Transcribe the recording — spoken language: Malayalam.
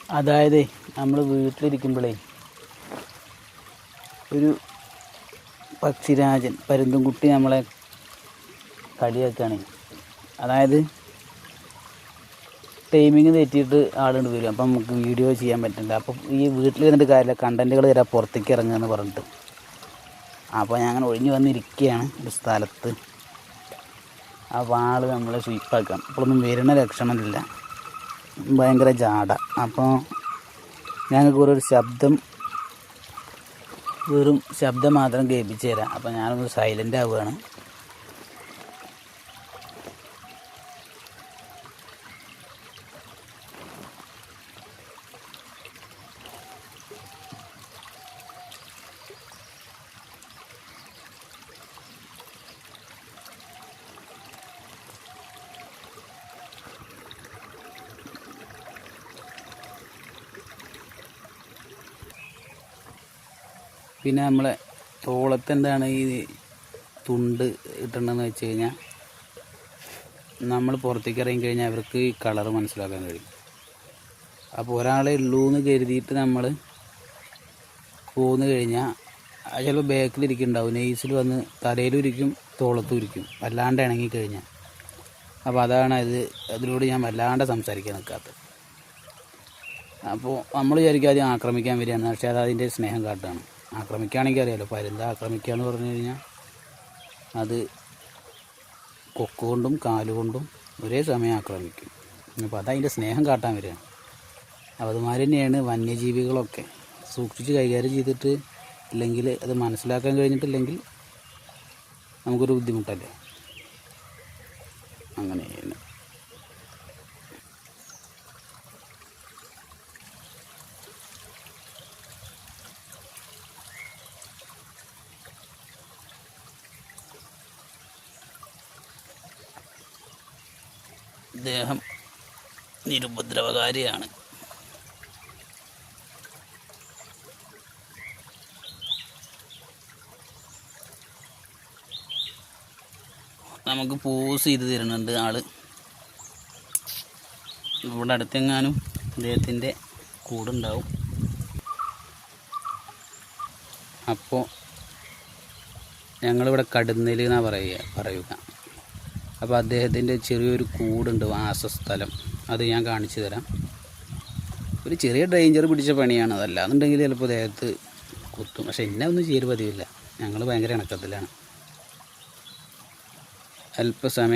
അതായത് നമ്മൾ വീട്ടിലിരിക്കുമ്പോഴേ ഒരു പക്ഷിരാജൻ പരുന്തുംകുട്ടി നമ്മളെ കളിയാക്കുകയാണ്. അതായത് ടൈമിങ് തെറ്റിയിട്ട് ആളുകൊണ്ട് വരും, അപ്പം നമുക്ക് വീഡിയോ ചെയ്യാൻ പറ്റില്ല. അപ്പം ഈ വീട്ടിൽ വന്നിട്ട് കാര്യമില്ല, കണ്ടൻറ്റുകൾ തരാം പുറത്തേക്ക് ഇറങ്ങുകയെന്ന് പറഞ്ഞിട്ട്. അപ്പോൾ ഞാൻ അങ്ങനെ ഒഴിഞ്ഞു വന്നിരിക്കുകയാണ് ഒരു സ്ഥലത്ത്. ആ വാള് നമ്മളെ സ്വീപ്പാക്കാം. ഇപ്പോഴൊന്നും വരുന്ന ലക്ഷണമില്ല, ഭയങ്കര ജാട. അപ്പോൾ ഞങ്ങൾക്ക് ഒരു വെറും ശബ്ദം മാത്രം കേൾപ്പിച്ച് തരാം. അപ്പോൾ ഞാനൊന്ന് സൈലൻ്റ് ആവുകയാണ്. പിന്നെ നമ്മളെ തോളത്ത് എന്താണ് ഈ തുണ്ട് ഇട്ടുണ്ടെന്ന് വെച്ച് കഴിഞ്ഞാൽ, നമ്മൾ പുറത്തേക്ക് ഇറങ്ങി കഴിഞ്ഞാൽ അവർക്ക് ഈ കളറ് മനസ്സിലാക്കാൻ കഴിയും. അപ്പോൾ ഒരാളെ ഉള്ളൂ എന്ന് കരുതിയിട്ട് നമ്മൾ പോന്നു കഴിഞ്ഞാൽ ചിലപ്പോൾ ബാക്കിലിരിക്കുന്നുണ്ടാവും, നെയ്സിൽ വന്ന് തലയിലും ഇരിക്കും തോളത്തും ഇരിക്കും, വല്ലാണ്ട് ഇണങ്ങിക്കഴിഞ്ഞാൽ. അപ്പോൾ അതാണ് അതിലൂടെ ഞാൻ വല്ലാണ്ട് സംസാരിക്കാൻ നിൽക്കാത്തത്. അപ്പോൾ നമ്മൾ വിചാരിക്കും ആദ്യം ആക്രമിക്കാൻ വരികയാണ്, പക്ഷേ അത് അതിൻ്റെ സ്നേഹം കാട്ടുകയാണ്. ആക്രമിക്കുകയാണെങ്കിൽ അറിയാമല്ലോ, പരുന്ത് ആക്രമിക്കുക എന്ന് പറഞ്ഞു കഴിഞ്ഞാൽ അത് കൊക്കുകൊണ്ടും കാലുകൊണ്ടും ഒരേ സമയം ആക്രമിക്കും. അപ്പോൾ അതതിൻ്റെ സ്നേഹം കാട്ടാൻ വരികയാണ്. അപ്പോൾ അതുമാതിരി തന്നെയാണ് വന്യജീവികളൊക്കെ. സൂക്ഷിച്ച് കൈകാര്യം ചെയ്തിട്ട് ഇല്ലെങ്കിൽ, അത് മനസ്സിലാക്കാൻ കഴിഞ്ഞിട്ടില്ലെങ്കിൽ നമുക്കൊരു ബുദ്ധിമുട്ടല്ലേ. അങ്ങനെയാണ്. ഇദ്ദേഹം നിരുപദ്രവകാരിയാണ്. നമുക്ക് പോസ് ചെയ്ത് തരുന്നുണ്ട് ആള്. ഇവിടെ അടുത്തെങ്ങാനും ഇദ്ദേഹത്തിൻ്റെ കൂടുണ്ടാവും. അപ്പോൾ ഞങ്ങളിവിടെ കടുന്നൽ എന്നാണ് പറയുക. അപ്പോൾ അദ്ദേഹത്തിൻ്റെ ചെറിയൊരു കൂടുണ്ട്, വാസസ്ഥലം. അത് ഞാൻ കാണിച്ചു തരാം. ഒരു ചെറിയ ഡേഞ്ചർ പിടിച്ച പണിയാണ്, അതല്ലാന്നുണ്ടെങ്കിൽ ചിലപ്പോൾ ദേഹത്ത് കുത്തും. പക്ഷെ എന്നെ ഒന്നും ചെയ്യൽ പതിവില്ല, ഞങ്ങൾ ഭയങ്കര ഇണക്കത്തിലാണ്. അല്പസമയം